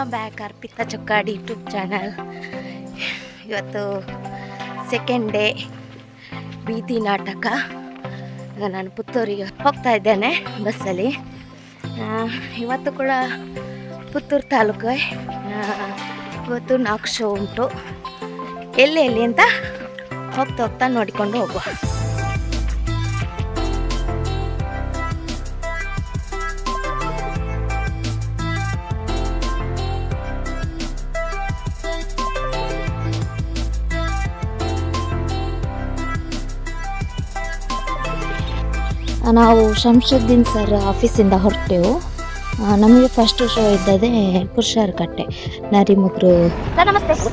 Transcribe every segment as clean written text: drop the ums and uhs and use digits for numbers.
Welcome back Arpita Chokkadi YouTube channel. ಇವತ್ತು second day ಬೀದಿ ನಾಟಕ. ನಾನು ಪುತ್ತೂರಿಗೆ ಹೋಗ್ತಾ ಇದ್ದೇನೆ ಬಸ್ಸಲ್ಲಿ. ಇವತ್ತು ಕೂಡ ಪುತ್ತೂರು ತಾಲೂಕು. ಇವತ್ತು 4 ಶೋ ಉಂಟು. ಎಲ್ಲಿ ಅಂತ ಹೋಗ್ತಾ ನೋಡಿಕೊಂಡು ಹೋಗುವ. ನಾವು ಶಂಶುದ್ದೀನ್ ಸರ್ ಆಫೀಸಿಂದ ಹೊರಟೆವು. ನಮಗೆ ಫಸ್ಟ್ ಶೋ ಇದ್ದದೇ ಪುರುಷರ ಕಟ್ಟೆ, ನರಿಮುಗ್ರು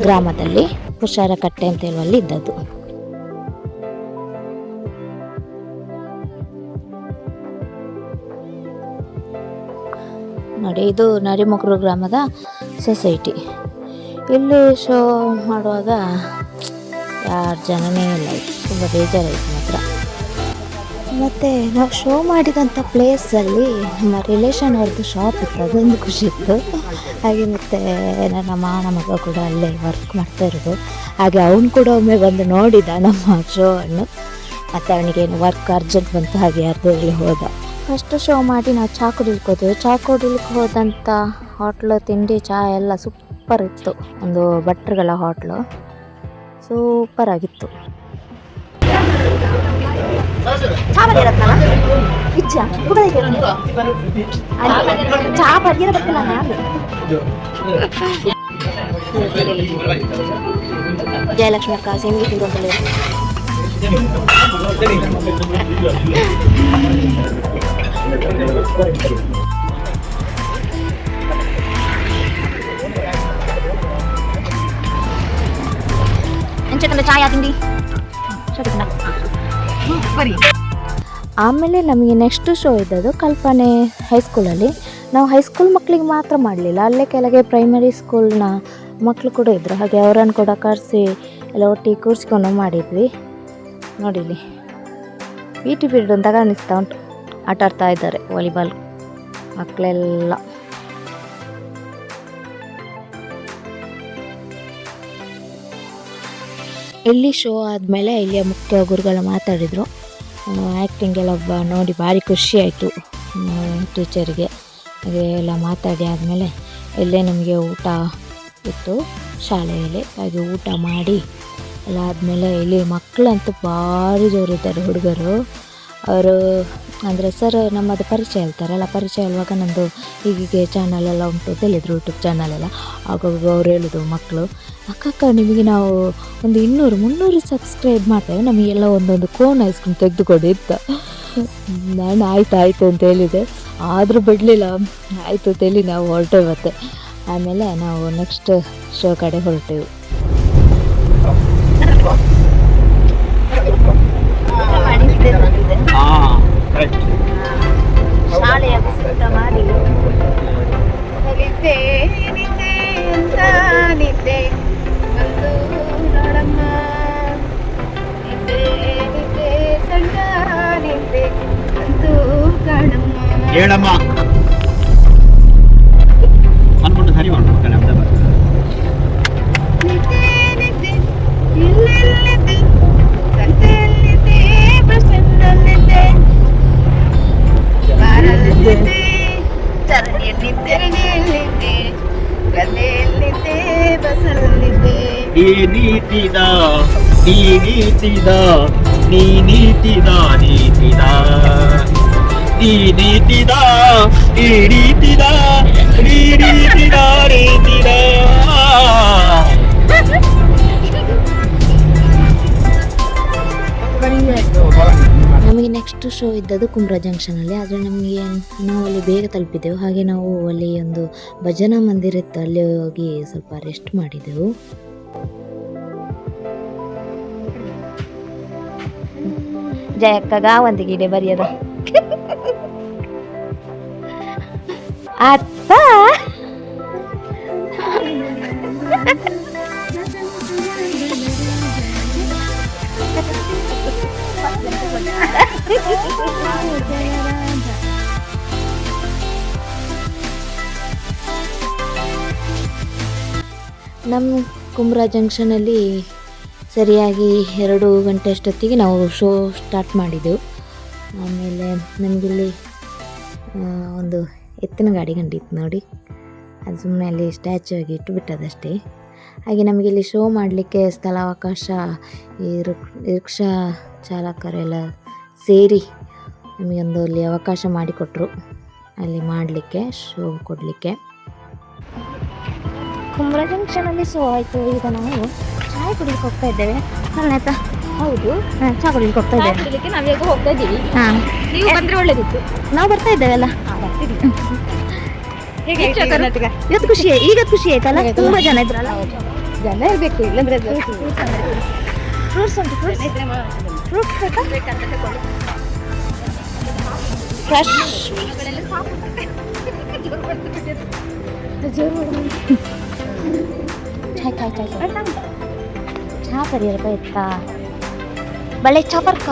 ಗ್ರಾಮದಲ್ಲಿ ಪುರುಷರ ಕಟ್ಟೆ ಅಂತ ಹೇಳುವಲ್ಲಿ ಇದ್ದದ್ದು. ನೋಡಿ, ಇದು ನರಿಮುಗ್ರು ಗ್ರಾಮದ ಸೊಸೈಟಿ. ಇಲ್ಲಿ ಶೋ ಮಾಡುವಾಗ ಯಾರು ಜನನೇ ಇಲ್ಲ, ತುಂಬ ಬೇಜಾರಾಯಿತು ಮಾತ್ರ. ಮತ್ತು ನಾವು ಶೋ ಮಾಡಿದಂಥ ಪ್ಲೇಸಲ್ಲಿ ನಮ್ಮ ರಿಲೇಷನ್ ಅವ್ರದ್ದು ಶಾಪ್ ಇತ್ತು, ಅದೊಂದು ಖುಷಿ ಇತ್ತು. ಹಾಗೆ ಮತ್ತು ನನ್ನ ಮಾವನ ಮಗ ಕೂಡ ಅಲ್ಲೇ ವರ್ಕ್ ಮಾಡ್ತಾ ಇರೋದು. ಹಾಗೆ ಅವನು ಕೂಡ ಒಮ್ಮೆ ಬಂದು ನೋಡಿದ ನಮ್ಮ ಶೋವನ್ನು. ಮತ್ತು ಅವನಿಗೇನು ವರ್ಕ್ ಅರ್ಜೆಂಟ್ ಬಂತು, ಹಾಗೆ ಅರ್ಧದಲ್ಲಿ ಹೋದ. ಫಸ್ಟ್ ಶೋ ಮಾಡಿ ನಾವು ಚಹಾ ಕುಡಿಲಿಕ್ಕೆ ಹೋದೆವು. ಚಹಾ ಕುಡಿಲಿಕ್ಕೆ ಹೋದಂಥ ಹೋಟ್ಲು ತಿಂಡಿ ಚಹಾ ಎಲ್ಲ ಸೂಪರ್ ಇತ್ತು. ಒಂದು ಭಟ್ರುಗಳ ಹೋಟ್ಲು, ಸೂಪರ್ ಆಗಿತ್ತು. ಚಹಾ ಬದಿರತ್ತಲ್ಲ ಇಚ್ಚ ಚಹಾ ಬದಿರಬೇಕಲ್ಲ ನಾನು. ಜಯಲಕ್ಷ್ಮಿ ಅಕ್ಕ ಸೇಮಿಗೆ ತಿಂದು ಅಂತಲೇ ಎಂಚಕಂದ್ರೆ ಚಾಯ್ ತಿಂಡಿ. ಆಮೇಲೆ ನಮಗೆ ನೆಕ್ಸ್ಟ್ ಶೋ ಇದ್ದದ್ದು ಕಲ್ಪನೆ ಹೈಸ್ಕೂಲಲ್ಲಿ. ನಾವು ಹೈಸ್ಕೂಲ್ ಮಕ್ಕಳಿಗೆ ಮಾತ್ರ ಮಾಡಲಿಲ್ಲ, ಅಲ್ಲೇ ಕೆಳಗೆ ಪ್ರೈಮರಿ ಸ್ಕೂಲ್ನ ಮಕ್ಕಳು ಕೂಡ ಇದ್ದರು. ಹಾಗೆ ಅವರನ್ನು ಕೂಡ ಕರೆಸಿ ಎಲ್ಲ ಒಟ್ಟಿಗೆ ಕೂರಿಸ್ಕೊಂಡು ಮಾಡಿದ್ವಿ. ನೋಡಿಲಿ, PT ಪೀರಿಯಡ್ ಅಂತ ಕಾಣಿಸ್ತಾ ಉಂಟು. ಆಟ ಆಡ್ತಾ ಇದ್ದಾರೆ ವಾಲಿಬಾಲ್ ಮಕ್ಕಳೆಲ್ಲ. ಇಲ್ಲಿ ಶೋ ಆದಮೇಲೆ ಇಲ್ಲಿಯ ಮುಖ್ಯ ಗುರುಗಳು ಮಾತಾಡಿದರು. ಆ್ಯಕ್ಟಿಂಗ್ ಎಲ್ಲ ನೋಡಿ ಭಾರಿ ಖುಷಿ ಆಯಿತು ಟೀಚರಿಗೆ. ಹಾಗೆ ಎಲ್ಲ ಮಾತಾಡಿ ಆದಮೇಲೆ ಇಲ್ಲೇ ನಮಗೆ ಊಟ ಇತ್ತು ಶಾಲೆಯಲ್ಲಿ. ಹಾಗೆ ಊಟ ಮಾಡಿ ಎಲ್ಲ ಆದಮೇಲೆ ಇಲ್ಲಿ ಮಕ್ಕಳಂತೂ ಭಾರಿ ಜೋರಿದ್ದಾರೆ ಹುಡುಗರು. ಅವರು ಅಂದರೆ ಸರ್ ನಮ್ಮದು ಪರಿಚಯ ಹೇಳ್ತಾರಲ್ಲ, ಪರಿಚಯ ಹೇಳುವಾಗ ನಮ್ಮದು ಹೀಗೆ ಚಾನಲೆಲ್ಲ ಉಂಟು ಅಂತ ಹೇಳಿದರು, ಯೂಟ್ಯೂಬ್ ಚಾನಲೆಲ್ಲ. ಆಗಾಗ ಅವ್ರು ಹೇಳಿದ್ರು ಮಕ್ಕಳು, ಅಕ್ಕ ನಿಮಗೆ ನಾವು ಒಂದು 200-300 ಸಬ್ಸ್ಕ್ರೈಬ್ ಮಾಡ್ತೇವೆ, ನಮಗೆಲ್ಲ ಒಂದೊಂದು ಕೋನ್ ಐಸ್ ಕ್ರೀಮ್ ತೆಗೆದುಕೊಡಿ ಅಂತ. ನಾನು ಆಯಿತು ಅಂತ ಹೇಳಿದೆ, ಆದರೂ ಬಿಡಲಿಲ್ಲ. ಆಯಿತು ಅಂತೇಳಿ ನಾವು ಹೊರಟೇವೆ. ಮತ್ತೆ ಆಮೇಲೆ ನಾವು ನೆಕ್ಸ್ಟ್ ಶೋ ಕಡೆ ಹೊರಟೆವು. ಶಾಲೆಯ ವಿಸಿಟ ಮಾಡಿ ನಿದ್ದೆ ಅಂತ ನಿದ್ದೆ ಒಂದು ನೋಡಮ್ಮ, ನಿದ್ದೆ ಸಣ್ಣ ನಿದ್ದೆ ಒಂದು ಕಾಣಮ್ಮ ಹೇಳಮ್ಮ ಅನ್ಕೊಂಡು ಸರಿ ಮಾಡ್ಬಿಡ್ತಾನೆ. ನಿದ್ದೆ ಎಲ್ಲೆಲ್ಲಿದ್ದೆ, ಸಂತೆಯಲ್ಲಿದ್ದೆ, ಬಸ್ ಸ್ಟ್ಯಾಂಡಲ್ಲಿದ್ದೆ, ಬಾರಲ್ಲಿದ್ದೆ, ಚರಂಡಿಯಲ್ಲಿದ್ದೆ, ಗದ್ದೆಯಲ್ಲಿದ್ದೆ, ಬಸ್ಸಲ್ಲಿದ್ದೆ. ಈ ನೀತಿದ ನೀ ನೀತಿದ ನೀ ನೀತಿದ ನೀತಿದ ಈ ನೀತಿದ ಈ ರೀತಿದ ಈ ರೀತಿದ ರೀತಿದ. ನಮಗೆ ನೆಕ್ಸ್ಟ್ ಶೋ ಇದ್ದದ್ದು ಕುಮ್ರಾ ಜಂಕ್ಷನಲ್ಲಿ. ಆದರೆ ನಾವು ಅಲ್ಲಿ ಬೇಗ ತಲುಪಿದ್ದೆವು. ಹಾಗೆ ನಾವು ಅಲ್ಲಿ ಒಂದು ಭಜನಾ ಮಂದಿರ ಇತ್ತು, ಅಲ್ಲಿ ಹೋಗಿ ಸ್ವಲ್ಪ ರೆಸ್ಟ್ ಮಾಡಿದೆವು. ಜಯಕ್ಕ ಗಾವಂತಿಗೆ ಇದೆ ಬರೆಯದ ಅತ್ತ ನಮ್ಮ ಕುಮ್ರಾ ಜಂಕ್ಷನಲ್ಲಿ ಸರಿಯಾಗಿ 2 ಗಂಟೆ ಅಷ್ಟೊತ್ತಿಗೆ ನಾವು ಶೋ ಸ್ಟಾರ್ಟ್ ಮಾಡಿದ್ದೆವು. ಆಮೇಲೆ ನಮಗಿಲ್ಲಿ ಒಂದು ಎತ್ತಿನ ಗಾಡಿ ಕಂಡಿತ್ತು ನೋಡಿ, ಅದು ಸುಮ್ಮನೆ ಅಲ್ಲಿ ಸ್ಟ್ಯಾಚು ಆಗಿ ಇಟ್ಟುಬಿಟ್ಟದಷ್ಟೇ. ಹಾಗೆ ನಮಗಿಲ್ಲಿ ಶೋ ಮಾಡಲಿಕ್ಕೆ ಸ್ಥಳಾವಕಾಶ ಈ ರಿಕ್ಷಾ ಚಾಲಕರೆಲ್ಲ ಸೇರಿ ನಮಗೊಂದು ಅಲ್ಲಿ ಅವಕಾಶ ಮಾಡಿಕೊಟ್ರು, ಅಲ್ಲಿ ಮಾಡಲಿಕ್ಕೆ ಶೋ ಕೊಡಲಿಕ್ಕೆ. ಕುಮ್ರಾ ಜಂಕ್ಷನಲ್ಲಿ ಶೋ ಆಯಿತು. ಈಗ ನಾವು ಚಾಯ್ ಕುಡಿಲಿಕ್ಕೆ ಹೋಗ್ತಾ ಇದ್ದೇವೆ. ಆಯ್ತಾ? ಹೌದು, ಚಹಾ ಕುಡಿಲಿಕ್ಕೆ ಹೋಗ್ತಾ ಇದ್ದೇವೆ. ನಾವೀಗ ಹೋಗ್ತಾ ಇದ್ದೀವಿ. ಹಾಂ, ನೀವು ಬಂದರೆ ಒಳ್ಳೇದಿತ್ತು. ನಾವು ಬರ್ತಾ ಇದ್ದೇವೆಲ್ಲ. ಇವತ್ತು ಖುಷಿ, ಈಗ ಖುಷಿ ಆಯ್ತಲ್ಲ, ತುಂಬ ಜನ ಇದ್ರಲ್ಲ. ಜನ ಇರಬೇಕು, ಇಲ್ಲಂದ್ರೆ ಫ್ರೂಟ್ಸ್ ಉಂಟು. ಫ್ರೂಟ್ಸ್ ಬೇಕಾ? ಫ್ರೆಶ್ ಚಹಾ ಕರಿಯರಪ್ಪ ಎತ್ತ ಬಳೆ ಚಹಾ ಬರ್ಕ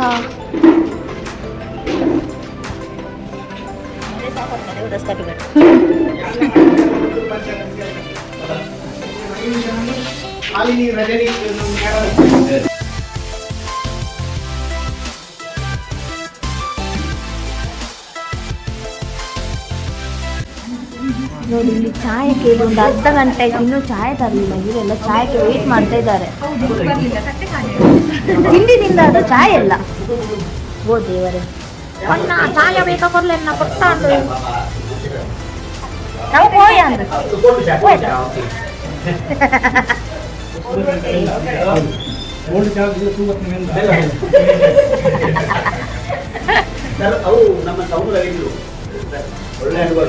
ನೋಡಿ, ಇಲ್ಲಿ ಚಾಯಕ್ಕೆ ಒಂದು ಅರ್ಧ ಗಂಟೆ ಆಯ್ತು, ಇನ್ನೂ ಚಾಯ್ ತರಲಿಲ್ಲ. ಇವರೆಲ್ಲ ಚಾಯಕ್ಕೆ ವೇಟ್ ಮಾಡ್ತಾ ಇದ್ದಾರೆ. ತಿಂಡಿನಿಂದ ಅದು ಚಾಯ್ ಎಲ್ಲ. ಓ ದೇವರೇ, ಅಣ್ಣ ಚಾಯ ಬೇಕಾ ಕೊಡ್ಲೇನ ಕೊಡ್ತಾ ಉಂಟು ನಾವು ಹೋಯ ಅಂದ್ರೆ ಒಳ್ಳೆ ಅನುಭವ.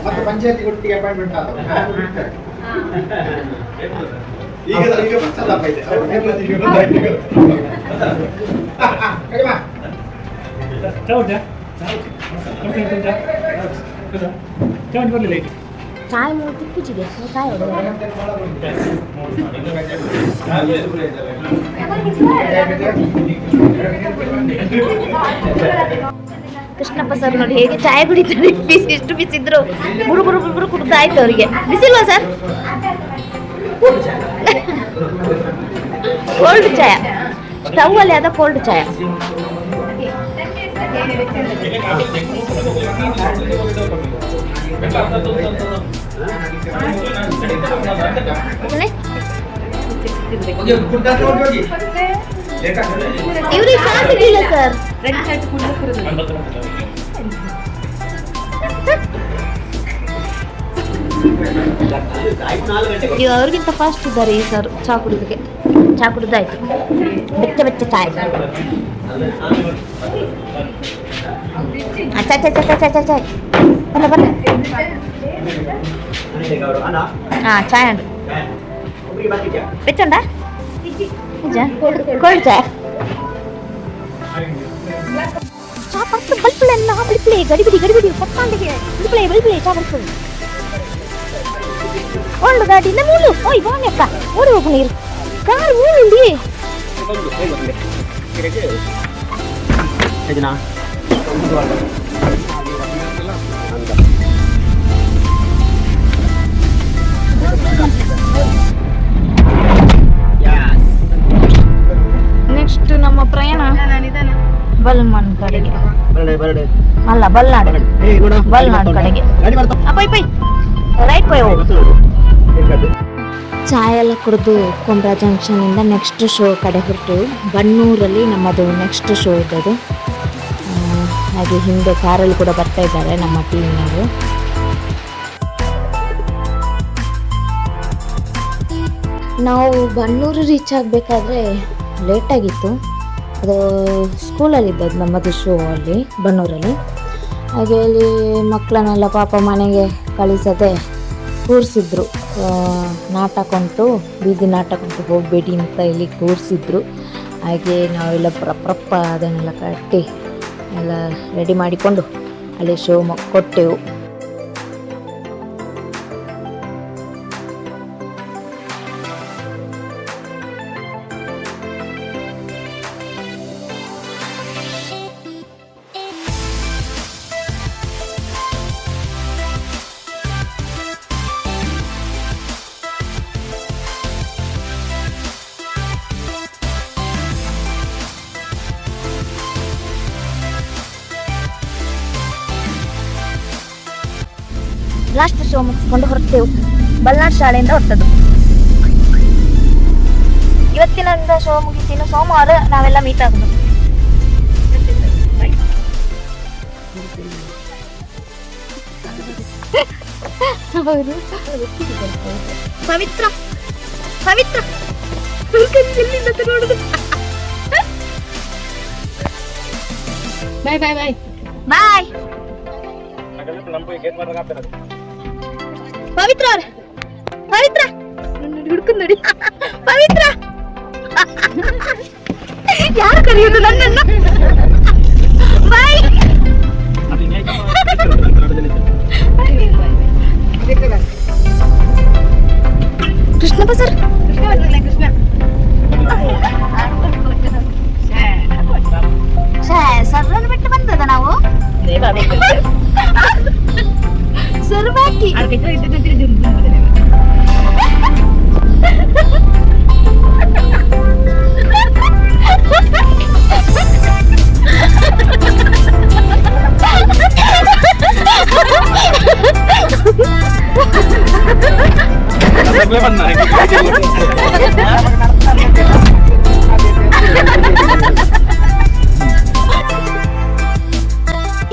ಮತ್ತೆ ಪಂಚಾಯತಿ ಒಟ್ಟಿಗೆ ಅಪಾಯಿಂಟ್ಮೆಂಟ್ ಆದ ಈಗ ಪಶ್ಚಾತ್ತಾಪ ಇದೆ. ಚಾಯ್ ಮೂರ್ತಿ ಕುಚಿದೆ ಚಾಯ್ ಕೃಷ್ಣಪ್ಪ ಸರ್ ನೋಡಿ ಹೇಗೆ ಚಾಯ್ ಕುಡಿತಾರೆ. ಎಷ್ಟು ಬಿಸಿದ್ರು ಬುರು ಬುರು ಬುರು ಕುಡ್ದಾಯ್ತು ಅವರಿಗೆ. ಬಿಸಿಲ್ವಾ ಸರ್? ಕೋಲ್ಡ್ ಚಾಯ, ಸ್ಟವ್ ಅಲ್ಲಿ ಅದ ಕೋಲ್ಡ್ ಚಾಯ. ಇವ್ರಿಗೆ ಚಾ ಸಿಗ್ಲಿಲ್ಲ ಸರ್. ಅವ್ರಿಗಿಂತ ಫಾಸ್ಟ್ ಇದ್ದಾರೆ ಈ ಸರ್ ಚಾ ಕುಡಿದಕ್ಕೆ. ಚಾ ಕುಡಿದಾಯ್ತು, ಬೆಚ್ಚ ಬೆಚ್ಚ ಚಾಯ್. ಚಾಯ್ ಬಲ್ಲ ಬಲ್ಲ. ಹಾಂ, ಚಾಯ್ ಉಂಟು. ಬೆಚ್ಚುಂಟಾ? ಕೋಲ್ಡ್ ಚಾಯ್. ಚಾ ಬರ್ತು ಬಲ್ಪಳೆಲ್ಲ ಬಿಳಿಪಿಳೆ ಗಡಿಬಿಡಿ ಗಡಿಬಿಡಿ ಪತ್ತಾಂಡಿಗೆ ಬಿಳಿಪಿಳೆ ಬಿಳಿಪಿಳೆ ಚಾ ಬರ್ತದೆ. ಒಂದು ಗಾಡಿ ಇಲ್ಲ ಮೂಲು. ಓಯ್ ಬಾಣಿ ಅಕ್ಕ, ಓಡಿ ಹೋಗು ನೀರು. ಕಾರ್ ಮೂಲಿ ನೆಕ್ಸ್ಟ್ ನಮ್ಮ ಪ್ರಯಾಣ ಬಲ್ಮನ್ ಕಡೆಗೆ. ಅಲ್ಲ, ಬಲ್ನಾಡು ಕಡೆಗೆ. ರೈಟ್ ಪೈ ಹೋಗು. ಚಾಯ್ ಎಲ್ಲ ಕುಡಿದು ಕುಮ್ರಾ ಜಂಕ್ಷನಿಂದ ನೆಕ್ಸ್ಟ್ ಶೋ ಕಡೆ ಹೊರಟು ಬನ್ನೂರಲ್ಲಿ ನಮ್ಮದು ನೆಕ್ಸ್ಟ್ ಶೋ ಇದ್ದದು. ಹಾಗೆ ಹಿಂದೆ ಕಾರಲ್ಲಿ ಕೂಡ ಬರ್ತಾ ಇದ್ದಾರೆ ನಮ್ಮ ಟೀಮ್ನವರು. ನಾವು ಬನ್ನೂರು ರೀಚ್ ಆಗಬೇಕಾದ್ರೆ ಲೇಟಾಗಿತ್ತು. ಅದು ಸ್ಕೂಲಲ್ಲಿದ್ದದ್ದು ನಮ್ಮದು ಶೋ ಅಲ್ಲಿ ಬನ್ನೂರಲ್ಲಿ. ಹಾಗೆ ಅಲ್ಲಿ ಮಕ್ಕಳನ್ನೆಲ್ಲ ಪಾಪ ಮನೆಗೆ ಕಳಿಸದೆ ಕೂರಿಸಿದ್ರು. ನಾಟಕ ಉಂಟು, ಬೀದಿ ನಾಟಕ ಉಂಟು, ಹೋಗಬೇಡಿ ಅಂತ ಇಲ್ಲಿ ಕೂರಿಸಿದ್ರು. ಹಾಗೆ ನಾವೆಲ್ಲ ಪ್ರಪ್ಪ ಅದನ್ನೆಲ್ಲ ಕಟ್ಟಿ ಎಲ್ಲ ರೆಡಿ ಮಾಡಿಕೊಂಡು ಅಲ್ಲಿ ಶೋ ಕೊಟ್ಟೆವು. ಲಾಸ್ಟ್ ಶೋ ಮುಗಿಸ್ಕೊಂಡು ಹೊರಟೆವು. ಬಲ್ನಾಡ್ ಶಾಲೆಯಿಂದ ಹೊರಟದ್ದು. ಇವತ್ತಿನಿಂದ ಶೋ ಮುಗಿತೀನಿ. ಸೋಮವಾರ ನಾವೆಲ್ಲ ಮೀಟ್ ಆಗೋದು. ಪವಿತ್ರ ಪವಿತ್ರ ನೋಡುದು. ಬಾಯ್ ಬಾಯ್ ಬಾಯ್ ಬಾಯ್. ಪವಿತ್ರ ಅವ್ರ ಪವಿತ್ರ ಹುಡ್ಕೊಂಡ್ ನೋಡಿ. ಪವಿತ್ರ ಯಾರು ಕರೆಯೋದು ನನ್ನನ್ನು? ಬಾಯ್. ಕೃಷ್ಣಪ್ಪ ಸರ್ ಸರ್ರನ್ನು ಬಿಟ್ಟು ಬಂದದ ನಾವು ಸರ್ ಬಾಕಿ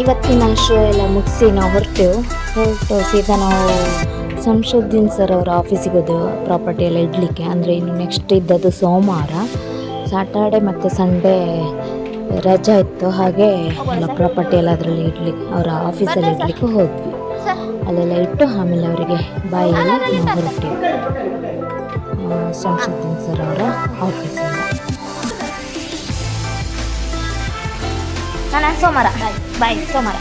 ಇವತ್ತಿನ ಶೋ ಎಲ್ಲ ಮುಗಿಸಿ ನಾವು ಹೊರಟು ಸೀದಾ ನಾವು ಸಂಶುದ್ದೀನ್ ಸರ್ ಅವರ ಆಫೀಸಿಗೆ ಹೋದೆವು ಪ್ರಾಪರ್ಟಿ ಎಲ್ಲ ಇಡಲಿಕ್ಕೆ. ಅಂದರೆ ಇನ್ನು ನೆಕ್ಸ್ಟ್ ಇದ್ದದ್ದು ಸೋಮವಾರ. ಸಾಟರ್ಡೆ ಮತ್ತು ಸಂಡೇ ರಜಾ ಇತ್ತು, ಹಾಗೆ ಎಲ್ಲ ಪ್ರಾಪರ್ಟಿ ಎಲ್ಲ ಅದರಲ್ಲಿ ಇಡ್ಲಿಕ್ಕೆ ಅವರ ಆಫೀಸಲ್ಲಿ ಇಡಲಿಕ್ಕೆ ಹೋದ್ವಿ. ಅಲ್ಲೆಲ್ಲ ಇಟ್ಟು ಆಮೇಲೆ ಅವರಿಗೆ ಬಾಯಲ್ಲಿ ನಾವು ಹೊರಟೆವು ಸಂಶುದ್ದೀನ್ ಸರ್ ಅವರ ಆಫೀಸಿಂದ. ನಾನು ಸೋಮವಾರ ಬಾಯ್ ಸೋಮವಾರ